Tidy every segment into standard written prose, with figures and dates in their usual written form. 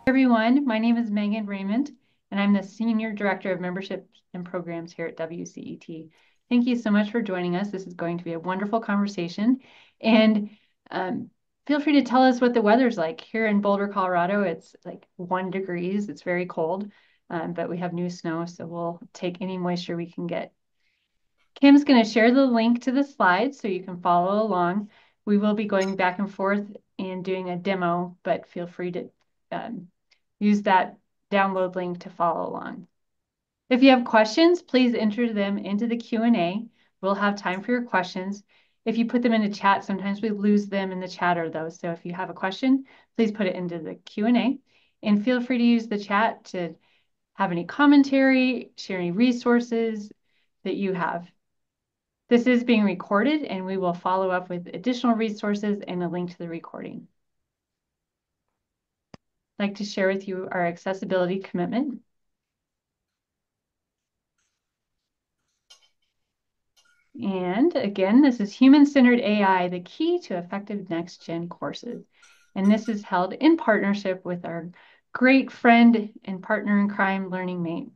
Everyone, my name is Megan Raymond, and I'm the Senior Director of Membership and Programs here at WCET. Thank you so much for joining us. This is going to be a wonderful conversation. And um, feel free to tell us what the weather's like. Here in Boulder, Colorado, it's like 1 degrees. It's very cold, but we have new snow, so we'll take any moisture we can get. Kim's going to share the link to the slides so you can follow along. We will be going back and forth and doing a demo, but feel free to use that download link to follow along. If you have questions, please enter them into the Q&A. We'll have time for your questions. If you put them in the chat, sometimes we lose them in the chatter though. So if you have a question, please put it into the Q&A and feel free to use the chat to have any commentary, share any resources that you have. This is being recorded and we will follow up with additional resources and a link to the recording. I'd like to share with you our accessibility commitment. And again, this is human-centered AI, the key to effective next-gen courses. And this is held in partnership with our great friend and partner in crime, LearningMate.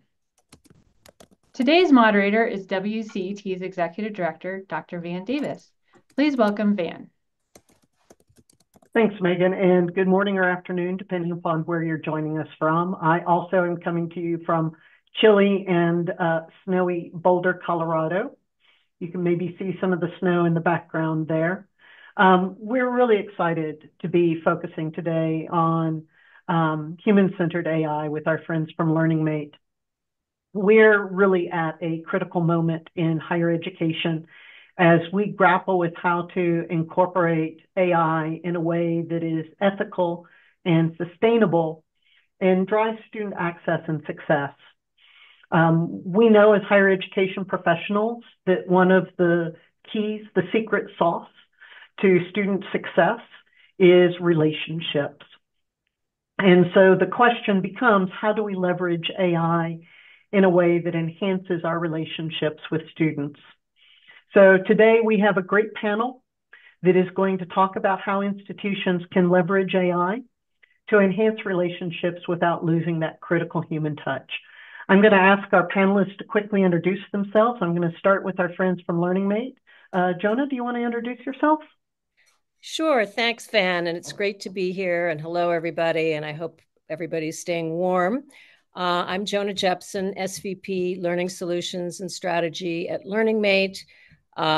Today's moderator is WCET's Executive Director, Dr. Van Davis. Please welcome Van. Thanks, Megan, and good morning or afternoon, depending upon where you're joining us from. I also am coming to you from chilly and snowy Boulder, Colorado. You can maybe see some of the snow in the background there. We're really excited to be focusing today on human-centered AI with our friends from LearningMate. We're really at a critical moment in higher education as we grapple with how to incorporate AI in a way that is ethical and sustainable and drive student access and success. We know as higher education professionals that one of the keys, the secret sauce to student success is relationships. And so the question becomes, how do we leverage AI in a way that enhances our relationships with students? So today we have a great panel that is going to talk about how institutions can leverage AI to enhance relationships without losing that critical human touch. I'm going to ask our panelists to quickly introduce themselves. I'm going to start with our friends from LearningMate. Jonah, do you want to introduce yourself? Sure. Thanks, Van. And it's great to be here. And hello, everybody. And I hope everybody's staying warm. I'm Jonah Jepson, SVP Learning Solutions and Strategy at LearningMate,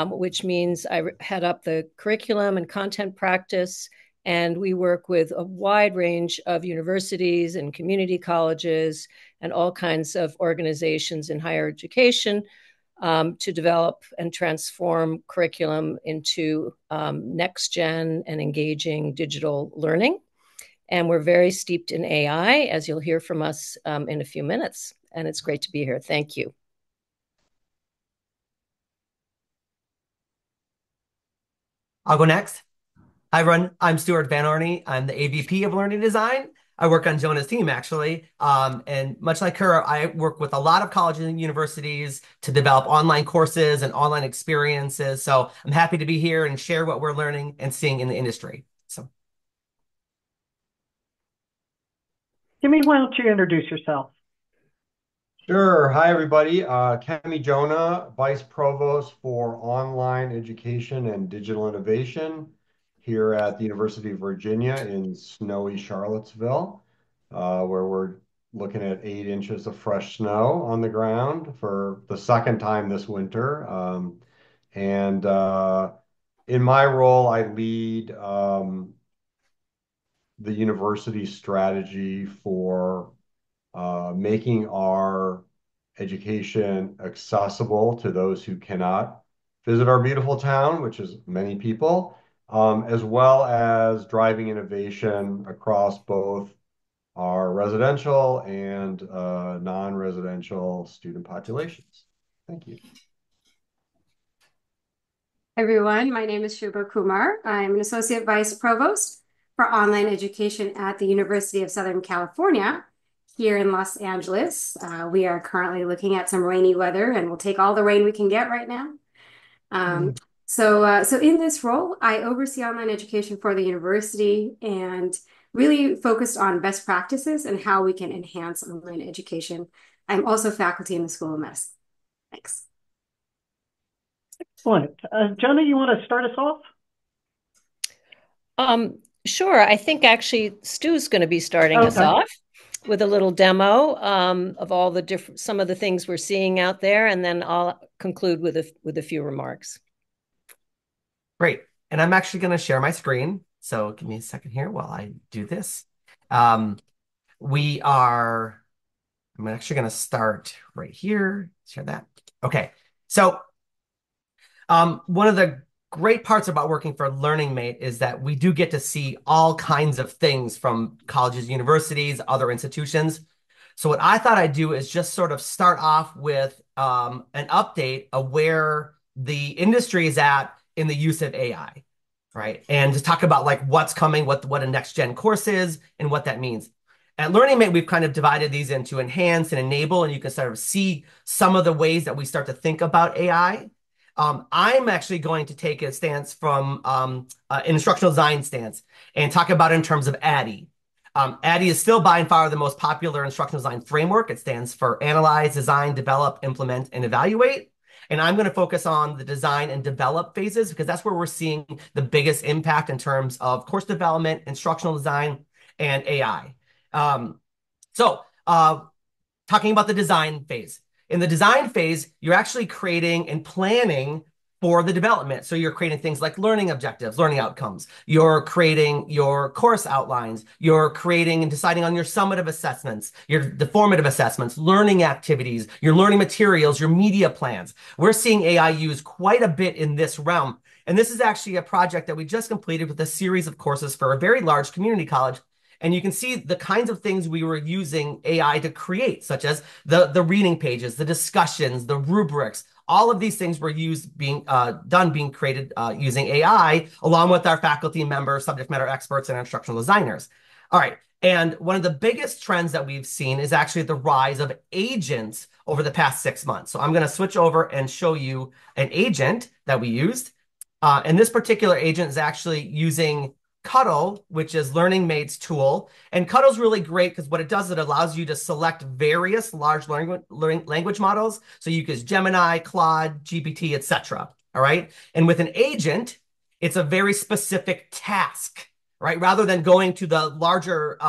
which means I head up the curriculum and content practice. And we work with a wide range of universities and community colleges and all kinds of organizations in higher education to develop and transform curriculum into next-gen and engaging digital learning. And we're very steeped in AI, as you'll hear from us in a few minutes. And it's great to be here. Thank you. I'll go next. I'm Stuart Van Arney. I'm the AVP of Learning Design. I work on Jonah's team, actually. And much like her, I work with a lot of colleges and universities to develop online courses and online experiences. So I'm happy to be here and share what we're learning and seeing in the industry. So, Jimmy, why don't you introduce yourself? Sure. Hi, everybody. Kemi Jonah, Vice Provost for Online Education and Digital Innovation here at the University of Virginia in snowy Charlottesville, where we're looking at 8 inches of fresh snow on the ground for the second time this winter. And in my role, I lead the university strategy for making our education accessible to those who cannot visit our beautiful town, which is many people, as well as driving innovation across both our residential and non-residential student populations. Thank you. Everyone, my name is Shubha Kumar. I'm an Associate Vice Provost for Online Education at the University of Southern California here in Los Angeles. We are currently looking at some rainy weather and we'll take all the rain we can get right now. So in this role, I oversee online education for the university, and really focused on best practices and how we can enhance online education. I'm also faculty in the School of Medicine. Thanks. Excellent. Jonah, you want to start us off? Sure. I think actually Stu's going to be starting us off with a little demo of all the some of the things we're seeing out there, and then I'll conclude with a few remarks. Great. And I'm actually going to share my screen. So give me a second here while I do this. I'm actually going to start right here. Share that. Okay. So one of the great parts about working for LearningMate is that we do get to see all kinds of things from colleges, universities, other institutions. So what I thought I'd do is just sort of start off with an update of where the industry is at in the use of AI, right? And just talk about like what's coming, what a next gen course is, and what that means. At LearningMate, we've kind of divided these into enhance and enable, and you can sort of see some of the ways that we start to think about AI. I'm actually going to take a stance from an instructional design stance and talk about it in terms of ADDIE. ADDIE is still by and far the most popular instructional design framework. It stands for Analyze, Design, Develop, Implement, and Evaluate. And I'm going to focus on the design and develop phases because that's where we're seeing the biggest impact in terms of course development, instructional design, and AI. Talking about the design phase. In the design phase, you're actually creating and planning for the development. So you're creating things like learning objectives, learning outcomes. You're creating your course outlines. You're creating and deciding on your summative assessments, the formative assessments, learning activities, your learning materials, your media plans. We're seeing AI used quite a bit in this realm. And this is actually a project that we just completed with a series of courses for a very large community college. And you can see the kinds of things we were using AI to create, such as the reading pages, the discussions, the rubrics. All of these things were being created using AI, along with our faculty members, subject matter experts, and instructional designers. All right. And one of the biggest trends that we've seen is actually the rise of agents over the past 6 months. So I'm going to switch over and show you an agent that we used. And this particular agent is actually using Cuddle, which is LearningMate's tool. And Cuddle's really great because what it does, it allows you to select various large language models. So you can use Gemini, Claude, GPT, etc. All right. And with an agent, it's a very specific task, right? Rather than going to the larger,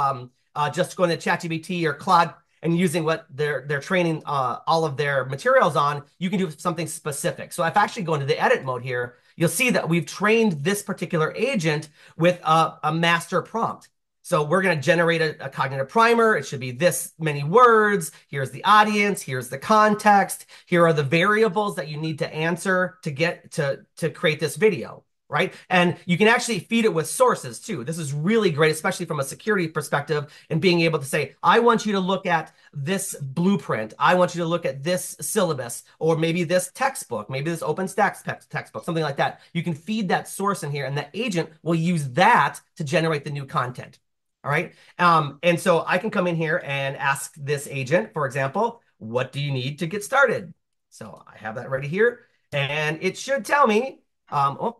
just going to ChatGPT or Claude and using what they're training all of their materials on, you can do something specific. So if I actually go into the edit mode here, you'll see that we've trained this particular agent with a master prompt. So we're going to generate a cognitive primer. It should be this many words. Here's the audience. Here's the context. Here are the variables that you need to answer to get to create this video, right? And you can actually feed it with sources too. This is really great, especially from a security perspective and being able to say, I want you to look at this blueprint. I want you to look at this syllabus, or maybe this textbook, maybe this OpenStax textbook, something like that. You can feed that source in here and the agent will use that to generate the new content. All right. And so I can come in here and ask this agent, for example, what do you need to get started? So I have that ready here and it should tell me,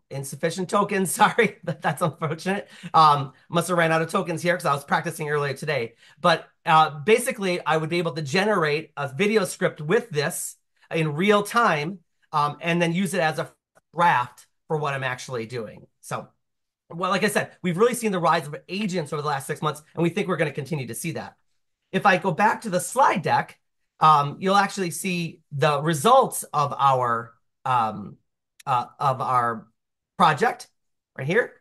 insufficient tokens. Sorry, that's unfortunate. Must have ran out of tokens here because I was practicing earlier today. But basically, I would be able to generate a video script with this in real time and then use it as a draft for what I'm actually doing. So, well, like I said, we've really seen the rise of agents over the last 6 months, and we think we're going to continue to see that. If I go back to the slide deck, you'll actually see the results of our project right here.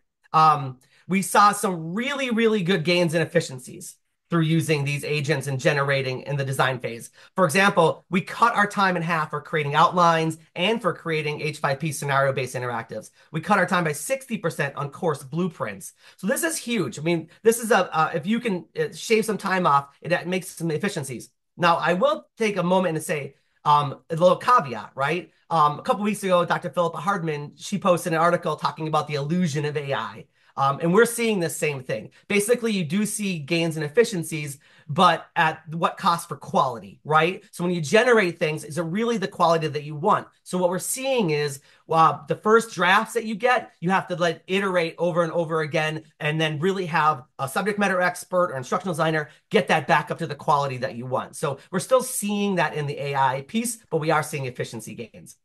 We saw some really, really good gains in efficiencies through using these agents and generating in the design phase. For example, we cut our time in half for creating outlines and for creating H5P scenario-based interactives. We cut our time by 60% on course blueprints. So this is huge. I mean, this is if you can shave some time off, it makes some efficiencies. Now, I will take a moment and say a little caveat, right? A couple weeks ago, Dr. Philippa Hardman, she posted an article talking about the illusion of AI. And we're seeing the same thing. Basically, you do see gains in efficiencies, but at what cost for quality, right? So when you generate things, is it really the quality that you want? So what we're seeing is the first drafts that you get, you have to iterate over and over again, and then really have a subject matter expert or instructional designer get that back up to the quality that you want. So we're still seeing that in the AI piece, but we are seeing efficiency gains.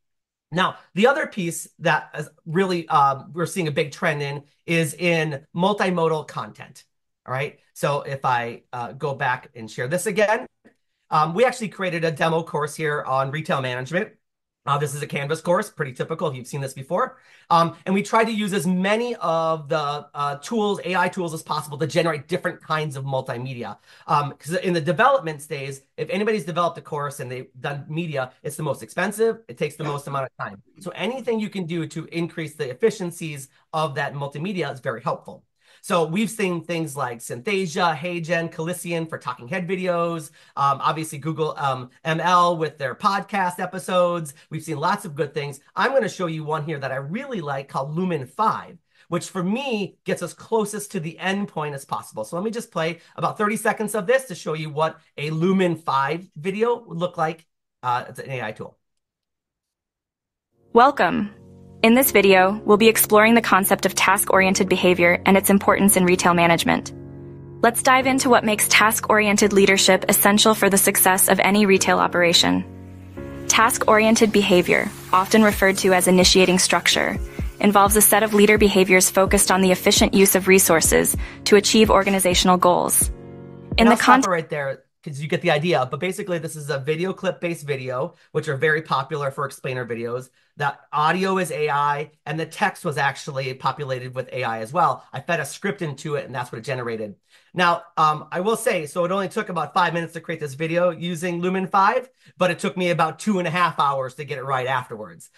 Now, the other piece that is really we're seeing a big trend in is in multimodal content. All right. So if I go back and share this again, we actually created a demo course here on retail management. This is a Canvas course, pretty typical if you've seen this before. And we tried to use as many of the tools, AI tools as possible to generate different kinds of multimedia. Because in the development stage, if anybody's developed a course and they've done media, it's the most expensive. It takes the most amount of time. So anything you can do to increase the efficiencies of that multimedia is very helpful. So we've seen things like Synthesia, HeyGen, Calician for talking head videos, obviously Google ML with their podcast episodes. We've seen lots of good things. I'm going to show you one here that I really like called Lumen 5, which for me gets us closest to the endpoint as possible. So let me just play about 30 seconds of this to show you what a Lumen 5 video would look like. It's an AI tool. Welcome. In this video, we'll be exploring the concept of task-oriented behavior and its importance in retail management. Let's dive into what makes task-oriented leadership essential for the success of any retail operation. Task-oriented behavior, often referred to as initiating structure, involves a set of leader behaviors focused on the efficient use of resources to achieve organizational goals. In the context right there, because you get the idea, but basically this is a video clip-based video, which are very popular for explainer videos. The audio is AI, and the text was actually populated with AI as well. I fed a script into it, and that's what it generated. Now, I will say, so it only took about 5 minutes to create this video using Lumen 5, but it took me about 2.5 hours to get it right afterwards.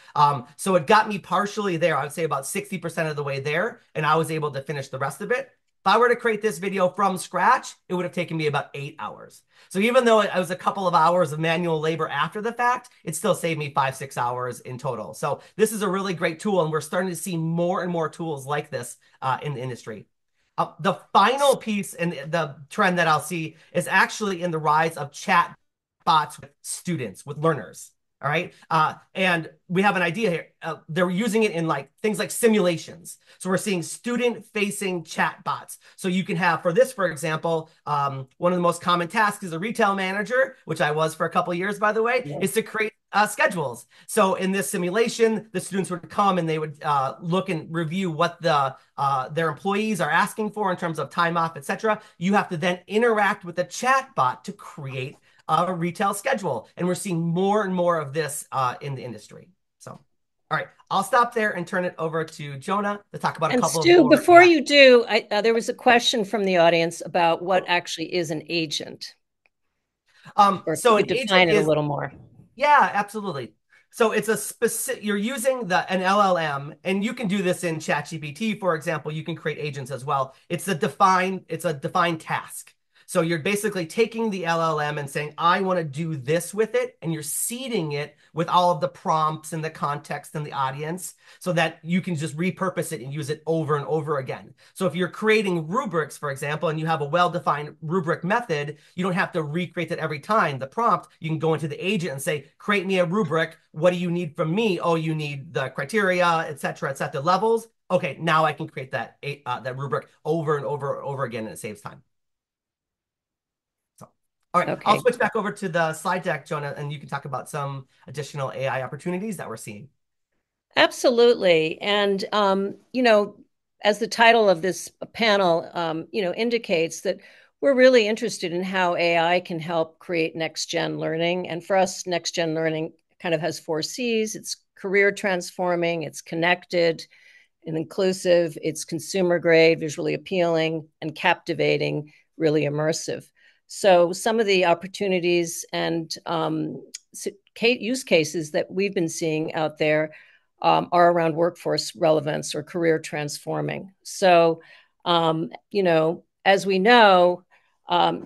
So it got me partially there. I would say about 60% of the way there, and I was able to finish the rest of it. If I were to create this video from scratch, it would have taken me about 8 hours. So even though it was a couple of hours of manual labor after the fact, it still saved me 5-6 hours in total. So this is a really great tool, and we're starting to see more and more tools like this in the industry. The final piece and the trend that I'll see is actually in the rise of chat bots with students, with learners. All right. And we have an idea here. They're using it in things like simulations. So we're seeing student-facing chat bots. So you can have, for example, one of the most common tasks as a retail manager, which I was for a couple of years, by the way, is to create schedules. So in this simulation, the students would come and they would look and review what their employees are asking for in terms of time off, etc. You have to then interact with the chat bot to create a retail schedule. And we're seeing more and more of this in the industry. So, all right, I'll stop there and turn it over to Jonah to talk about a couple of Stu, before you do, there was a question from the audience about what actually is an agent. So you could define it a little more. Yeah, absolutely. So it's a specific, you're using an LLM, and you can do this in ChatGPT, for example. You can create agents as well. It's a defined task. So you're basically taking the LLM and saying, I want to do this with it, and you're seeding it with all of the prompts and the context and the audience so that you can just repurpose it and use it over and over again. So if you're creating rubrics, for example, and you have a well-defined rubric method, you don't have to recreate it every time. The prompt, you can go into the agent and say, create me a rubric. What do you need from me? Oh, you need the criteria, et cetera, the levels. Okay, now I can create that rubric over and over again, and it saves time. All right, okay. I'll switch back over to the slide deck, Jonah, and you can talk about some additional AI opportunities that we're seeing. Absolutely. And, as the title of this panel, indicates that we're really interested in how AI can help create next-gen learning. And for us, next-gen learning kind of has 4 C's. It's career transforming, it's connected and inclusive, it's consumer grade, visually appealing, and captivating, really immersive. So some of the opportunities and use cases that we've been seeing out there are around workforce relevance or career transforming. So, as we know,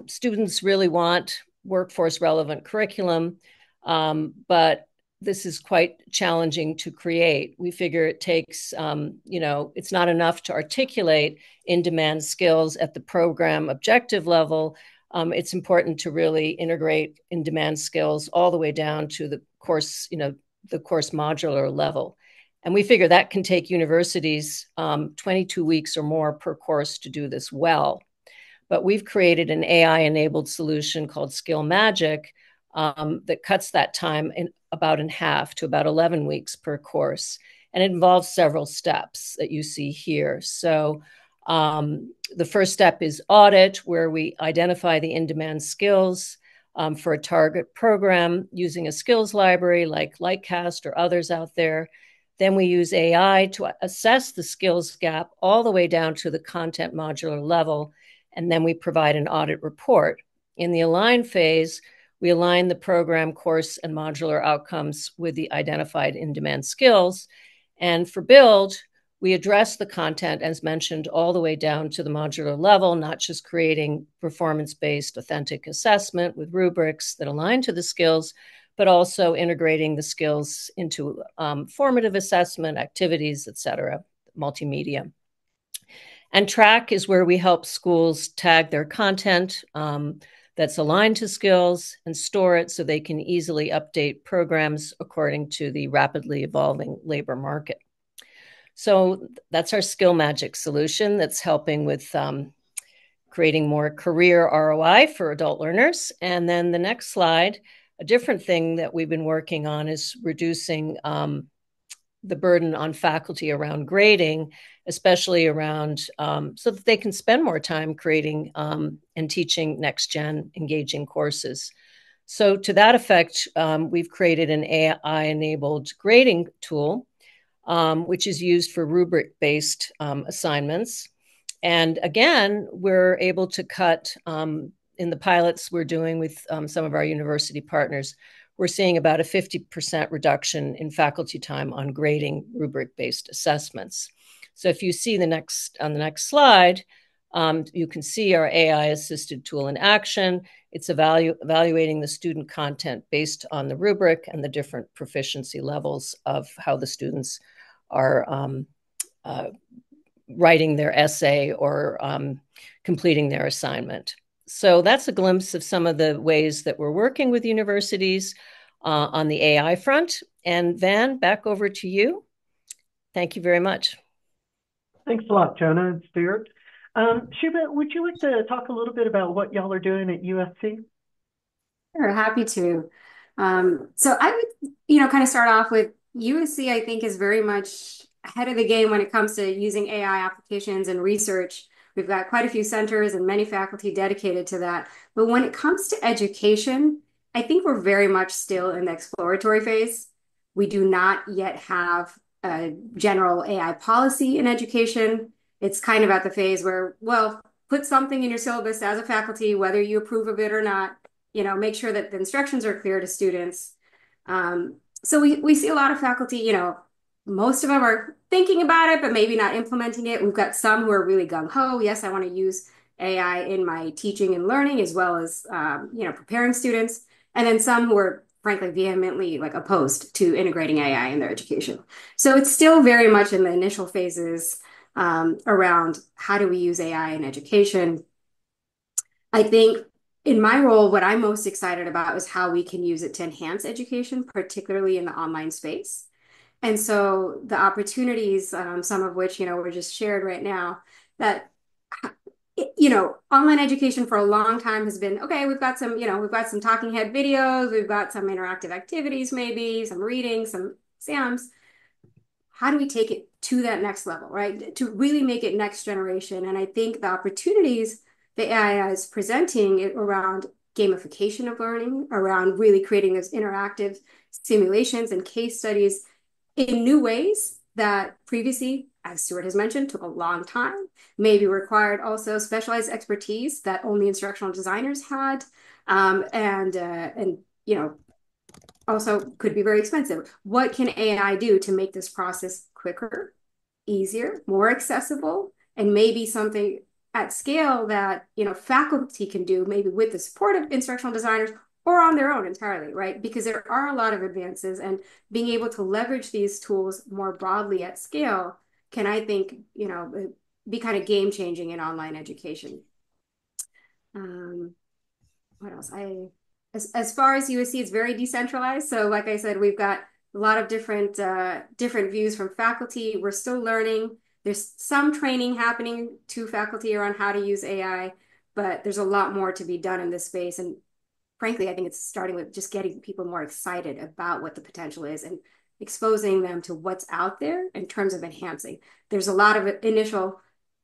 students really want workforce relevant curriculum, but this is quite challenging to create. We figure it takes, it's not enough to articulate in-demand skills at the program objective level. it's important to really integrate in-demand skills all the way down to the course, the course modular level. And we figure that can take universities 22 weeks or more per course to do this well. But we've created an AI-enabled solution called Skill Magic that cuts that time in half to about 11 weeks per course. And it involves several steps that you see here. So the first step is audit, where we identify the in-demand skills for a target program using a skills library like Lightcast or others out there. Then we use AI to assess the skills gap all the way down to the content modular level. And then we provide an audit report. In the align phase, we align the program, course, and modular outcomes with the identified in-demand skills. And for build, we address the content, as mentioned, all the way down to the modular level, not just creating performance-based authentic assessment with rubrics that align to the skills, but also integrating the skills into formative assessment, activities, et cetera, multimedia. And track is where we help schools tag their content that's aligned to skills and store it so they can easily update programs according to the rapidly evolving labor market. So that's our Skill Magic solution that's helping with creating more career ROI for adult learners. And then the next slide, a different thing that we've been working on is reducing the burden on faculty around grading, especially around so that they can spend more time creating and teaching next-gen engaging courses. So to that effect, we've created an AI-enabled grading tool, which is used for rubric-based assignments. And again, we're able to cut, in the pilots we're doing with some of our university partners, we're seeing about a 50% reduction in faculty time on grading rubric-based assessments. So if you see on the next slide, you can see our AI-assisted tool in action. It's evaluating the student content based on the rubric and the different proficiency levels of how the students are writing their essay or completing their assignment. So that's a glimpse of some of the ways that we're working with universities on the AI front. And Van, back over to you. Thank you very much. Thanks a lot, Jonah and Stuart. Shubha, would you like to talk a little bit about what y'all are doing at USC? Sure, happy to. So I would, kind of start off with USC, I think, is very much ahead of the game when it comes to using AI applications and research. We've got quite a few centers and many faculty dedicated to that. But when it comes to education, I think we're very much still in the exploratory phase. We do not yet have a general AI policy in education. It's kind of at the phase where, well, put something in your syllabus as a faculty, whether you approve of it or not, make sure that the instructions are clear to students. So we see a lot of faculty, most of them are thinking about it, but maybe not implementing it. We've got some who are really gung-ho. Yes, I want to use AI in my teaching and learning as well as, preparing students. And then some who are frankly vehemently opposed to integrating AI in their education. So it's still very much in the initial phases around how do we use AI in education. I think in my role, what I'm most excited about is how we can use it to enhance education, particularly in the online space. And so the opportunities, some of which, were just shared right now, that, online education for a long time has been, okay, we've got some talking head videos, we've got some interactive activities, maybe some reading, some exams. How do we take it to that next level, right? To really make it next generation. And I think the opportunities the AI is presenting around gamification of learning, around really creating those interactive simulations and case studies in new ways that previously, as Stuart has mentioned, took a long time, maybe required also specialized expertise that only instructional designers had, and also could be very expensive. What can AI do to make this process quicker, easier, more accessible, and maybe something at scale that faculty can do, maybe with the support of instructional designers or on their own entirely, right? Because there are a lot of advances, and being able to leverage these tools more broadly at scale can, I think, be kind of game-changing in online education. what else? As far as USC, it's very decentralized. So like I said, we've got a lot of different views from faculty. We're still learning. There's some training happening to faculty around how to use AI, but there's a lot more to be done in this space. And frankly, I think it's starting with just getting people more excited about what the potential is and exposing them to what's out there in terms of enhancing. There's a lot of initial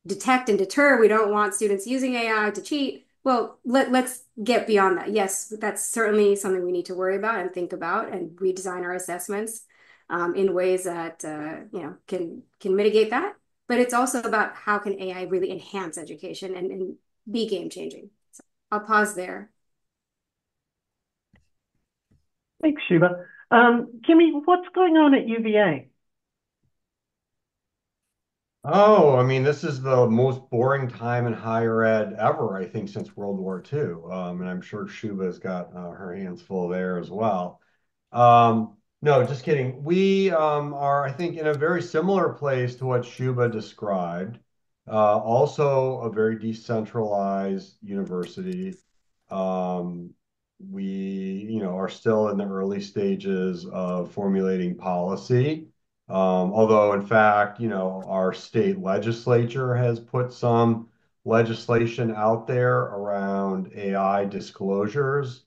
detect and deter. We don't want students using AI to cheat. Well, let's get beyond that. Yes, that's certainly something we need to worry about and think about and redesign our assessments in ways that can mitigate that. But it's also about how can AI really enhance education and be game changing. So I'll pause there. Thanks, Shuba. Kimmy, what's going on at UVA? Oh, I mean, this is the most boring time in higher ed ever, I think, since World War II. And I'm sure Shuba's got her hands full there as well. No, just kidding. We are, I think, in a very similar place to what Shuba described. Also, a very decentralized university. Um, we, are still in the early stages of formulating policy. Although, in fact, our state legislature has put some legislation out there around AI disclosures.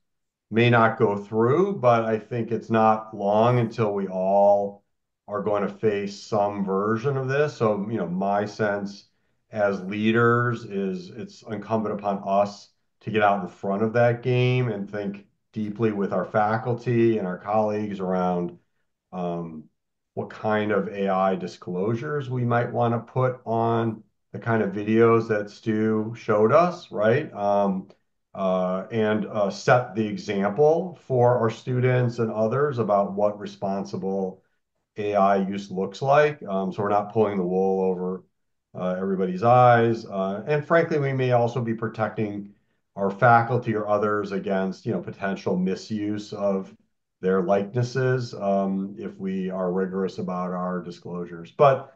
May not go through, but I think it's not long until we all are going to face some version of this. So, my sense as leaders is it's incumbent upon us to get out in front of that game and think deeply with our faculty and our colleagues around um, what kind of AI disclosures we might want to put on the kind of videos that Stu showed us, right? And set the example for our students and others about what responsible AI use looks like. So we're not pulling the wool over everybody's eyes. And frankly, we may also be protecting our faculty or others against, potential misuse of their likenesses if we are rigorous about our disclosures. But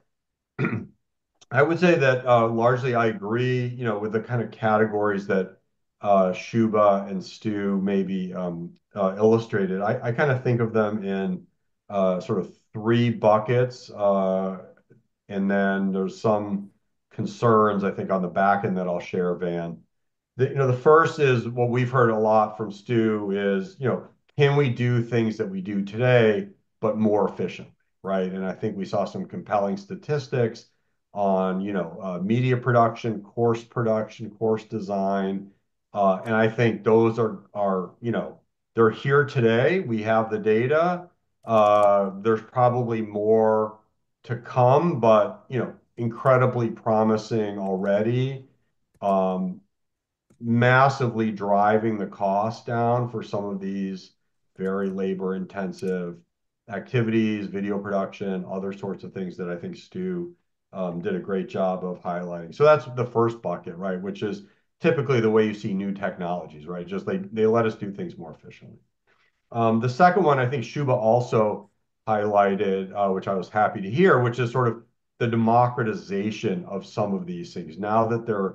I would say that largely I agree, with the kind of categories that Shuba and Stu maybe illustrated. I kind of think of them in sort of three buckets, and then there's some concerns I think on the back end that I'll share, Van. The first is what we've heard a lot from Stu is, can we do things that we do today, but more efficiently, right? And I think we saw some compelling statistics on, media production, course design. And I think those are, they're here today. We have the data. There's probably more to come, but, incredibly promising already. Um, Massively driving the cost down for some of these very labor intensive activities, video production, other sorts of things that I think Stu did a great job of highlighting. So that's the first bucket, right? Which is typically the way you see new technologies, right? Just they let us do things more efficiently. The second one, I think Shuba also highlighted, which I was happy to hear, which is sort of the democratization of some of these things. Now that they're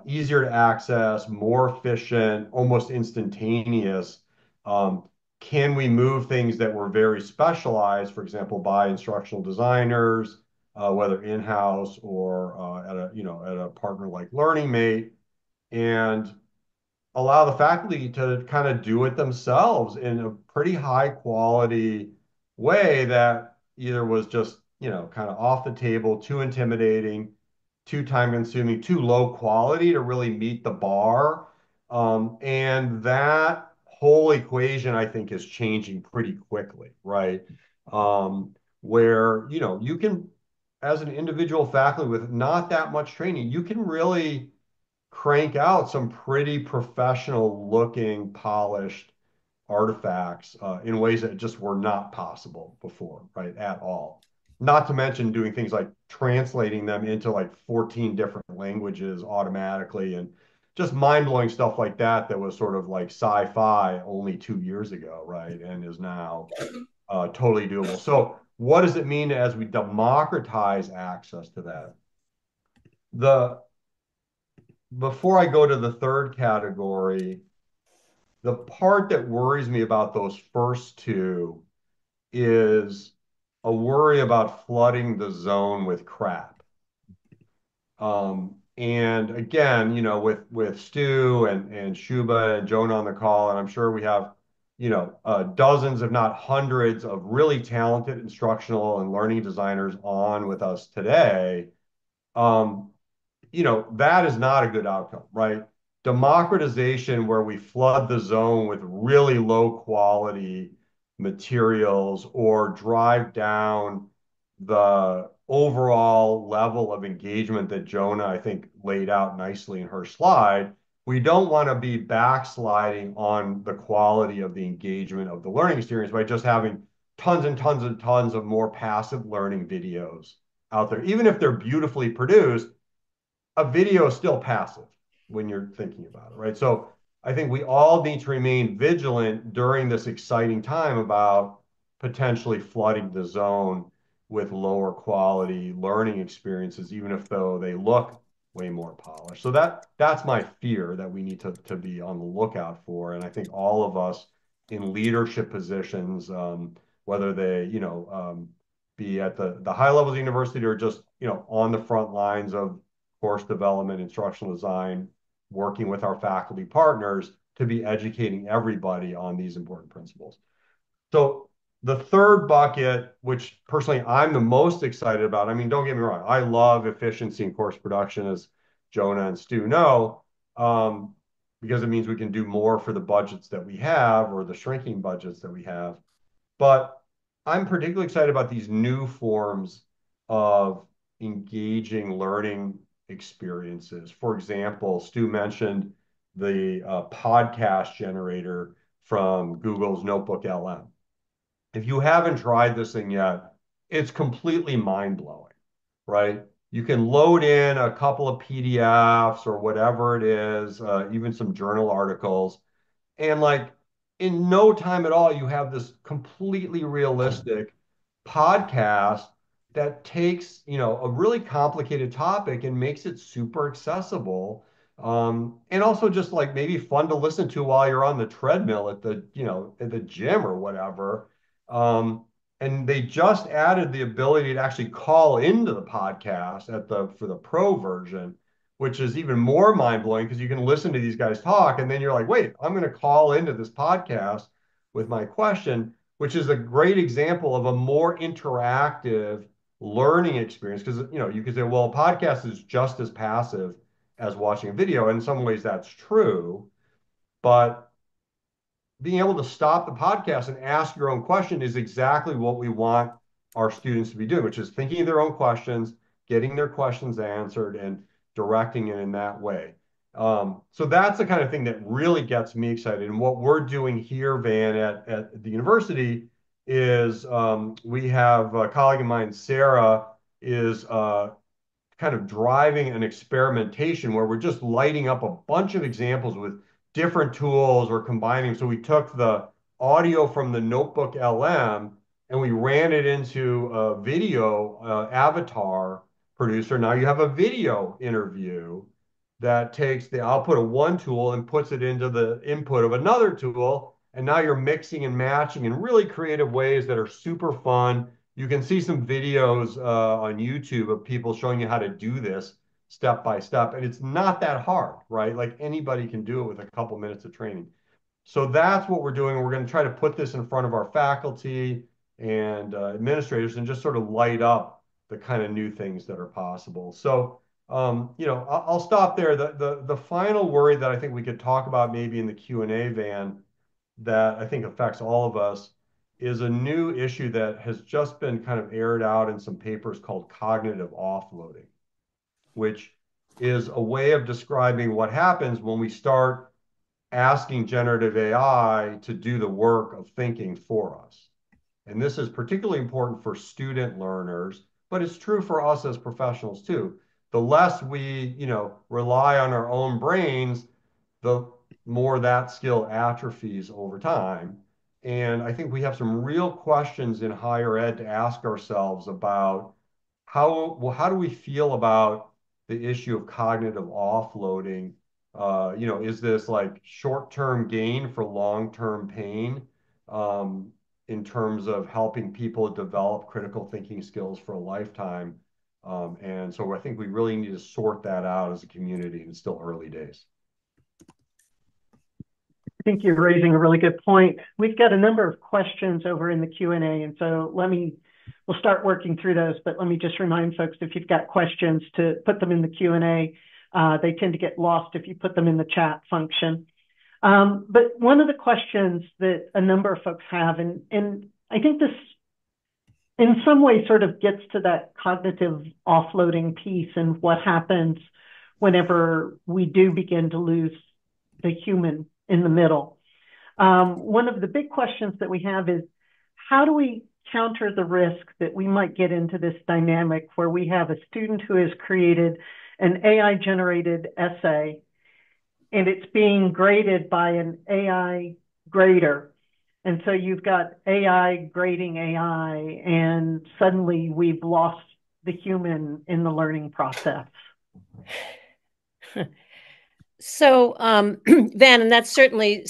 easier to access, more efficient, almost instantaneous, um, can we move things that were very specialized, for example, by instructional designers, whether in-house or at a partner like LearningMate, and allow the faculty to kind of do it themselves in a pretty high quality way that either was just, kind of off the table, too intimidating, too time consuming, too low quality to really meet the bar. And that whole equation, I think, is changing pretty quickly, right? Where, you can, as an individual faculty with not that much training, you can really crank out some pretty professional looking, polished artifacts in ways that just were not possible before, right? At all. Not to mention doing things like translating them into like 14 different languages automatically and just mind-blowing stuff like that that was sort of like sci-fi only 2 years ago, right? And is now totally doable. So what does it mean as we democratize access to that? The Before I go to the third category, The part that worries me about those first two is a worry about flooding the zone with crap. And again, with Stu and Shuba and Jonah on the call, and I'm sure we have, dozens, if not hundreds, of really talented instructional and learning designers on with us today. Um, that is not a good outcome, right? Democratization where we flood the zone with really low quality materials or drive down the overall level of engagement that Jonah, I think, laid out nicely in her slide. We don't want to be backsliding on the quality of the engagement of the learning experience by just having tons and tons and tons of more passive learning videos out there. Even if they're beautifully produced, a video is still passive when you're thinking about it, right? So I think we all need to remain vigilant during this exciting time about potentially flooding the zone with lower quality learning experiences, even if though they look way more polished. So that's my fear that we need to be on the lookout for. And I think all of us in leadership positions, whether they, be at the high levels of university or just, on the front lines of course development, instructional design, working with our faculty partners to be educating everybody on these important principles. So the third bucket, which personally I'm the most excited about, I mean, don't get me wrong, I love efficiency in course production, as Jonah and Stu know, because it means we can do more for the budgets that we have or the shrinking budgets that we have. But I'm particularly excited about these new forms of engaging learning experiences. For example, Stu mentioned the podcast generator from Google's Notebook LM. If you haven't tried this thing yet, it's completely mind-blowing, right? You can load in a couple of PDFs or whatever it is, even some journal articles, and like in no time at all, you have this completely realistic podcast that takes, a really complicated topic and makes it super accessible. And also just like maybe fun to listen to while you're on the treadmill at the gym or whatever. Um, and they just added the ability to actually call into the podcast for the pro version, which is even more mind blowing because you can listen to these guys talk and then you're like, wait, I'm going to call into this podcast with my question, which is a great example of a more interactive learning experience. Because, you could say, well, a podcast is just as passive as watching a video. And in some ways, that's true. But being able to stop the podcast and ask your own question is exactly what we want our students to be doing, which is thinking of their own questions, getting their questions answered, and directing it in that way. So that's the kind of thing that really gets me excited. And what we're doing here, Van, at the university is we have a colleague of mine, Sarah, is kind of driving an experimentation where we're just lighting up a bunch of examples with different tools or combining. So we took the audio from the Notebook LM and we ran it into a video avatar producer. Now you have a video interview that takes the output of one tool and puts it into the input of another tool. And now you're mixing and matching in really creative ways that are super fun. You can see some videos on YouTube of people showing you how to do this step by step. And it's not that hard, right? Like anybody can do it with a couple minutes of training. So that's what we're doing. We're going to try to put this in front of our faculty and administrators and just sort of light up the kind of new things that are possible. So, I'll stop there. The final worry that I think we could talk about maybe in the Q&A, Van, that I think affects all of us is a new issue that has just been kind of aired out in some papers called cognitive offloading, which is a way of describing what happens when we start asking generative AI to do the work of thinking for us. And this is particularly important for student learners, but it's true for us as professionals too. The less we, rely on our own brains, the more that skill atrophies over time. And I think we have some real questions in higher ed to ask ourselves about how do we feel about the issue of cognitive offloading Is this like short-term gain for long-term pain um, in terms of helping people develop critical thinking skills for a lifetime? And so I think we really need to sort that out as a community, and it's still early days. I think you're raising a really good point. We've got a number of questions over in the Q&A, and so we'll start working through those, but let me just remind folks, if you've got questions, to put them in the Q&A. They tend to get lost if you put them in the chat function. But one of the questions that a number of folks have, and I think this in some ways sort of gets to that cognitive offloading piece and what happens whenever we do begin to lose the human in the middle. One of the big questions that we have is, how do we counter the risk that we might get into this dynamic where we have a student who has created an AI-generated essay and it's being graded by an AI grader? And so you've got AI grading AI, and suddenly we've lost the human in the learning process. So, Van, and that's certainly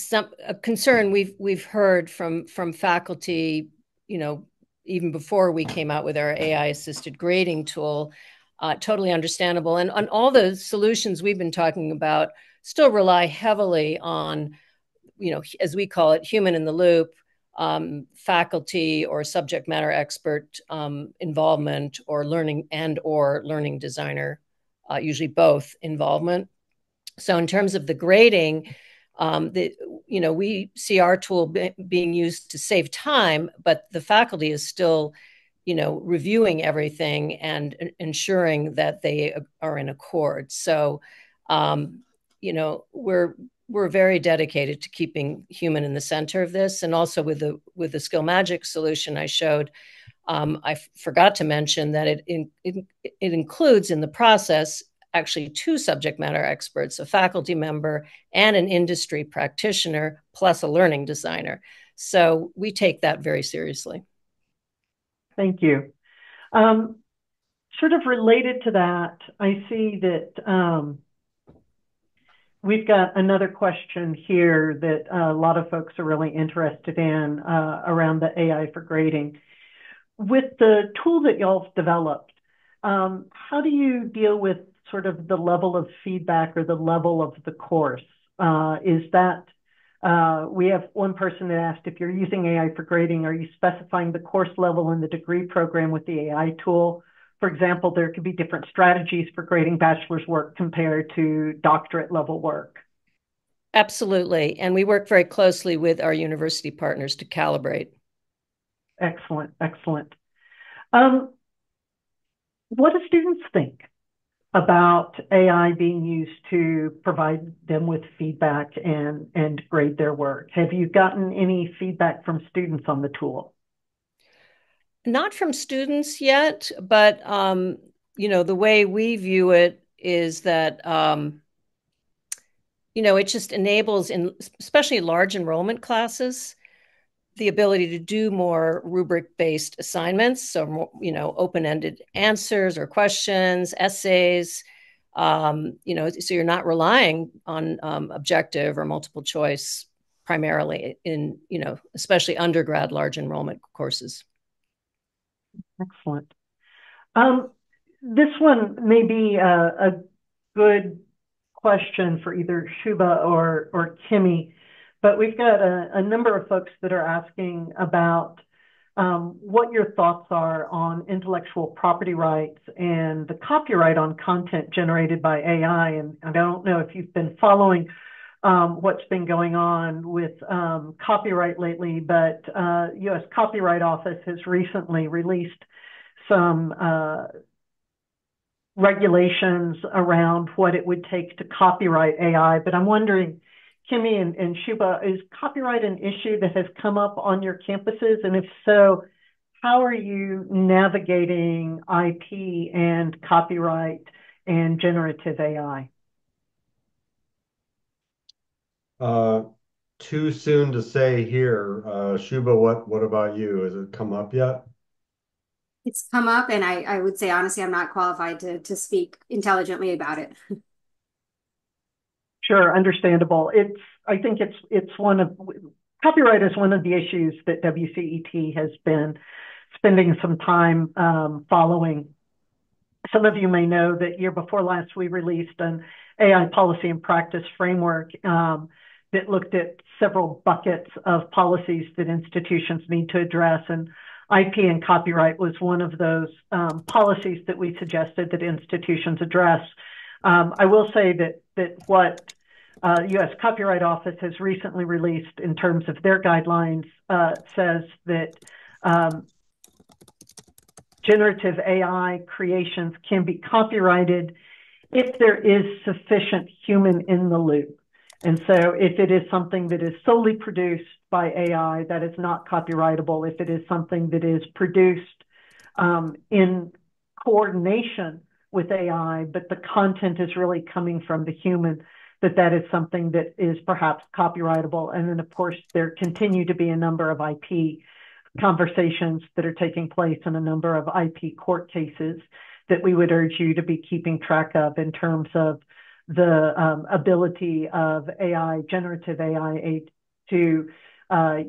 a concern we've heard from faculty, even before we came out with our AI-assisted grading tool. Totally understandable. And all the solutions we've been talking about still rely heavily on, as we call it, human in the loop, faculty or subject matter expert involvement, or learning designer, usually both involvement. So in terms of the grading, we see our tool being used to save time, but the faculty is still, reviewing everything and ensuring that they are in accord. So, we're very dedicated to keeping human in the center of this, and also with the Skill Magic solution I showed. I forgot to mention that it includes in the process actually 2 subject matter experts, a faculty member and an industry practitioner, plus a learning designer. So we take that very seriously. Thank you. Sort of related to that, I see that we've got another question here that a lot of folks are really interested in around the AI for grading. With the tool that y'all have developed, how do you deal with sort of the level of feedback or the level of the course? We have one person that asked, if you're using AI for grading, are you specifying the course level in the degree program with the AI tool? For example, there could be different strategies for grading bachelor's work compared to doctorate level work. Absolutely. And we work very closely with our university partners to calibrate. Excellent, excellent. What do students think about AI being used to provide them with feedback and grade their work? Have you gotten any feedback from students on the tool? Not from students yet, but the way we view it is that it just enables, especially large enrollment classes, the ability to do more rubric-based assignments. So more, open-ended answers or questions, essays. So you're not relying on objective or multiple choice primarily in, especially undergrad large enrollment courses. Excellent. This one may be a good question for either Shuba or Kimmy, but we've got a number of folks that are asking about what your thoughts are on intellectual property rights and the copyright on content generated by AI. And I don't know if you've been following what's been going on with copyright lately, but U.S. Copyright Office has recently released some regulations around what it would take to copyright AI. But I'm wondering, Kimmy and Shuba, is copyright an issue that has come up on your campuses? And if so, how are you navigating IP and copyright and generative AI? Too soon to say here. Shuba, what about you? Has it come up yet? It's come up, and I would say, honestly, I'm not qualified to speak intelligently about it. Sure, understandable. I think copyright is one of the issues that WCET has been spending some time following. Some of you may know that year before last, we released an AI policy and practice framework that looked at several buckets of policies that institutions need to address. And IP and copyright was one of those policies that we suggested that institutions address. I will say that what U.S. Copyright Office has recently released in terms of their guidelines says that generative AI creations can be copyrighted if there is sufficient human in the loop. And so if it is something that is solely produced by AI, that is not copyrightable. If it is something that is produced in coordination with AI, but the content is really coming from the human, that is something that is perhaps copyrightable. And then, of course, there continue to be a number of IP conversations that are taking place in a number of IP court cases that we would urge you to be keeping track of in terms of the ability of AI, generative AI, to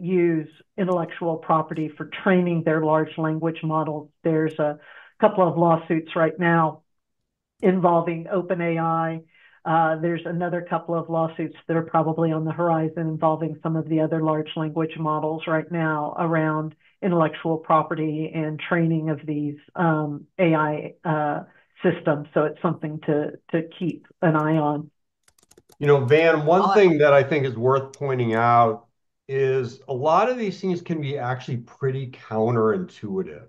use intellectual property for training their large language models. There's a couple of lawsuits right now involving OpenAI. There's another couple of lawsuits that are probably on the horizon involving some of the other large language models right now around intellectual property and training of these AI systems. So it's something to keep an eye on. Van, one thing that I think is worth pointing out is a lot of these things can be actually pretty counterintuitive.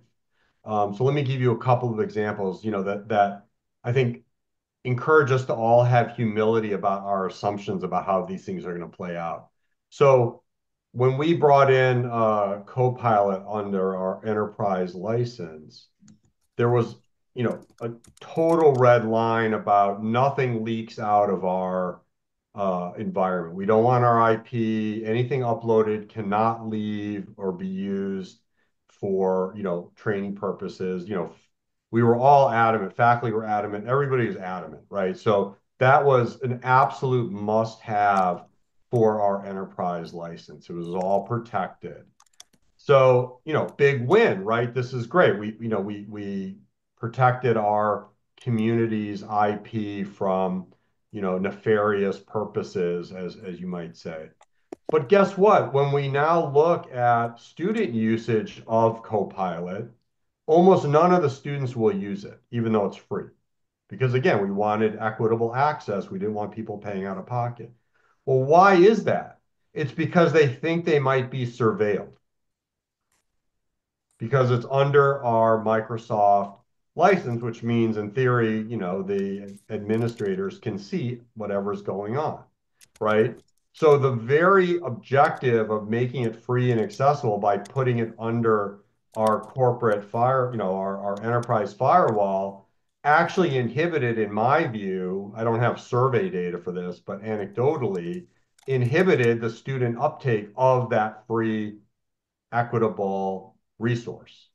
So let me give you a couple of examples, that I think encourage us to all have humility about our assumptions about how these things are going to play out. So when we brought in Copilot under our enterprise license, there was, a total red line about nothing leaks out of our environment. We don't want our IP, anything uploaded cannot leave or be used for, training purposes. We were all adamant, faculty were adamant, everybody was adamant, right? So that was an absolute must-have for our enterprise license. It was all protected. So, big win, right? This is great. We protected our community's IP from, nefarious purposes, as you might say. But guess what? When we now look at student usage of Copilot, almost none of the students will use it, even though it's free. Because again, we wanted equitable access. We didn't want people paying out of pocket. Well, why is that? It's because they think they might be surveilled. Because it's under our Microsoft license, which means in theory, the administrators can see whatever's going on, right? So the very objective of making it free and accessible by putting it under our corporate our enterprise firewall actually inhibited, in my view, I don't have survey data for this, but anecdotally, inhibited the student uptake of that free, equitable resource,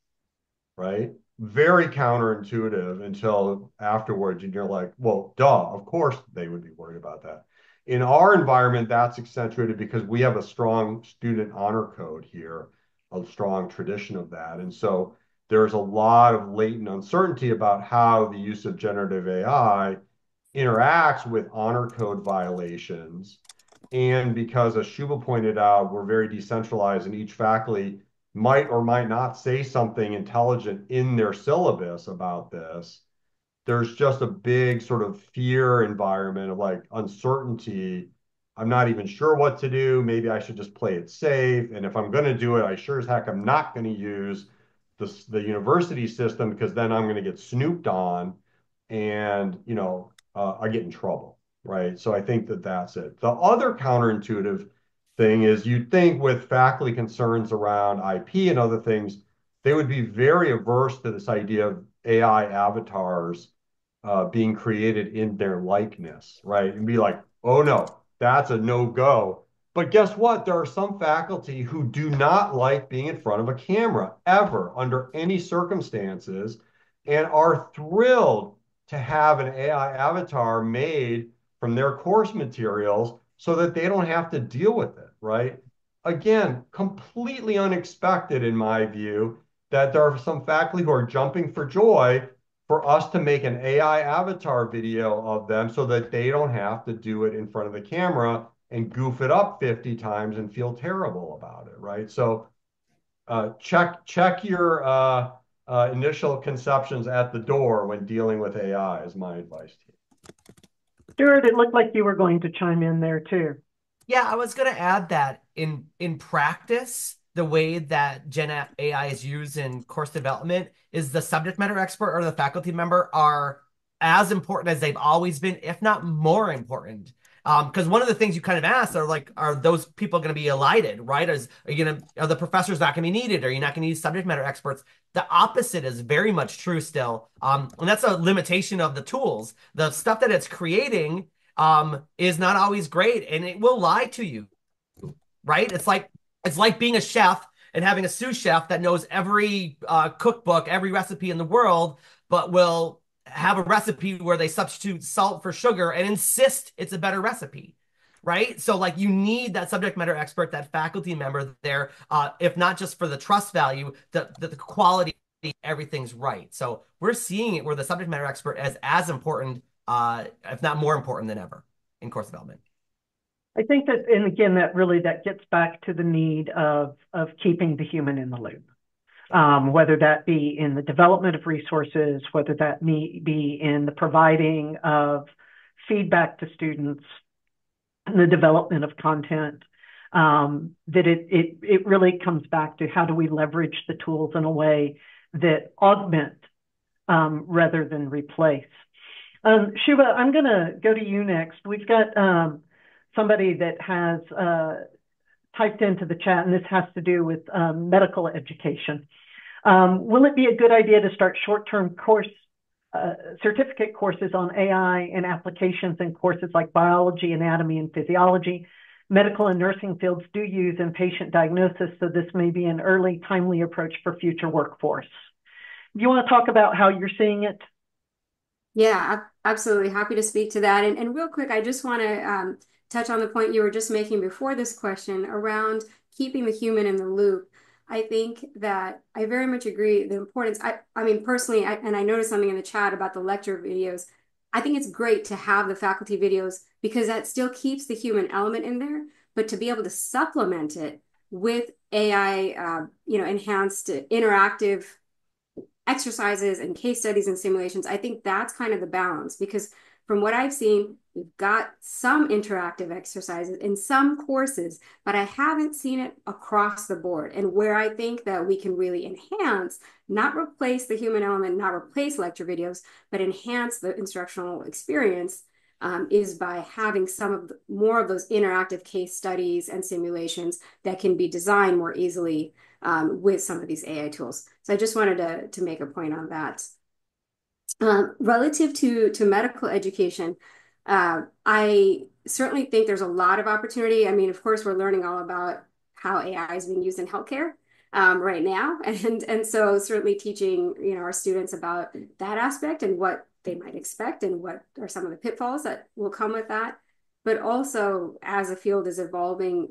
right? Very counterintuitive until afterwards, and you're like, well, duh, of course they would be worried about that. In our environment, that's accentuated because we have a strong student honor code here, a strong tradition of that. And so there's a lot of latent uncertainty about how the use of generative AI interacts with honor code violations. And because, as Shubha pointed out, we're very decentralized and each faculty might or might not say something intelligent in their syllabus about this, there's just a big sort of fear environment of like uncertainty. I'm not even sure what to do. Maybe I should just play it safe. And if I'm going to do it, I sure as heck am not going to use the university system because then I'm going to get snooped on and, I get in trouble, right? So I think that that's it. The other counterintuitive thing is you'd think with faculty concerns around IP and other things, they would be very averse to this idea of AI avatars being created in their likeness, right? And be like, oh no, that's a no-go. But guess what? There are some faculty who do not like being in front of a camera ever under any circumstances and are thrilled to have an AI avatar made from their course materials so that they don't have to deal with it, right? Again, completely unexpected in my view that there are some faculty who are jumping for joy for us to make an AI avatar video of them so that they don't have to do it in front of the camera and goof it up 50 times and feel terrible about it, right? So check your initial conceptions at the door when dealing with AI is my advice to you. Stuart, it looked like you were going to chime in there too. Yeah, I was going to add that in practice, the way that Gen AI is used in course development is the subject matter expert or the faculty member are as important as they've always been, if not more important. Because one of the things you kind of asked are like, are those people going to be elided, right? Are the professors not going to be needed? Are you not going to use subject matter experts? The opposite is very much true still. And that's a limitation of the tools. The stuff that it's creating is not always great, and it will lie to you, right? It's like being a chef and having a sous chef that knows every cookbook, every recipe in the world, but will have a recipe where they substitute salt for sugar and insist it's a better recipe, right? So like you need that subject matter expert, that faculty member there, if not just for the trust value, the quality, everything's right. So we're seeing it where the subject matter expert is as important, if not more important than ever in course development. I think that, and again, that gets back to the need of keeping the human in the loop, whether that be in the development of resources, whether that be in the providing of feedback to students, and the development of content. That it really comes back to how do we leverage the tools in a way that augment rather than replace. Shubha, I'm going to go to you next. We've got somebody that has typed into the chat, and this has to do with medical education. Will it be a good idea to start short-term certificate courses on AI and applications in courses like biology, anatomy, and physiology? Medical and nursing fields do use in patient diagnosis, so this may be an early, timely approach for future workforce. Do you want to talk about how you're seeing it? Yeah, absolutely. Happy to speak to that. And real quick, I just want to touch on the point you were just making before this question around keeping the human in the loop. I think that I very much agree the importance. I mean, personally, and I noticed something in the chat about the lecture videos. I think it's great to have the faculty videos because that still keeps the human element in there, but to be able to supplement it with AI, enhanced interactive exercises and case studies and simulations, I think that's kind of the balance because from what I've seen, we've got some interactive exercises in some courses, but I haven't seen it across the board. And where I think that we can really enhance, not replace the human element, not replace lecture videos, but enhance the instructional experience is by having more of those interactive case studies and simulations that can be designed more easily with some of these AI tools. So I just wanted to make a point on that. Relative to medical education, I certainly think there's a lot of opportunity. I mean, of course, we're learning all about how AI is being used in healthcare right now. And so certainly teaching, our students about that aspect and what they might expect and what are some of the pitfalls that will come with that. But also as a field is evolving,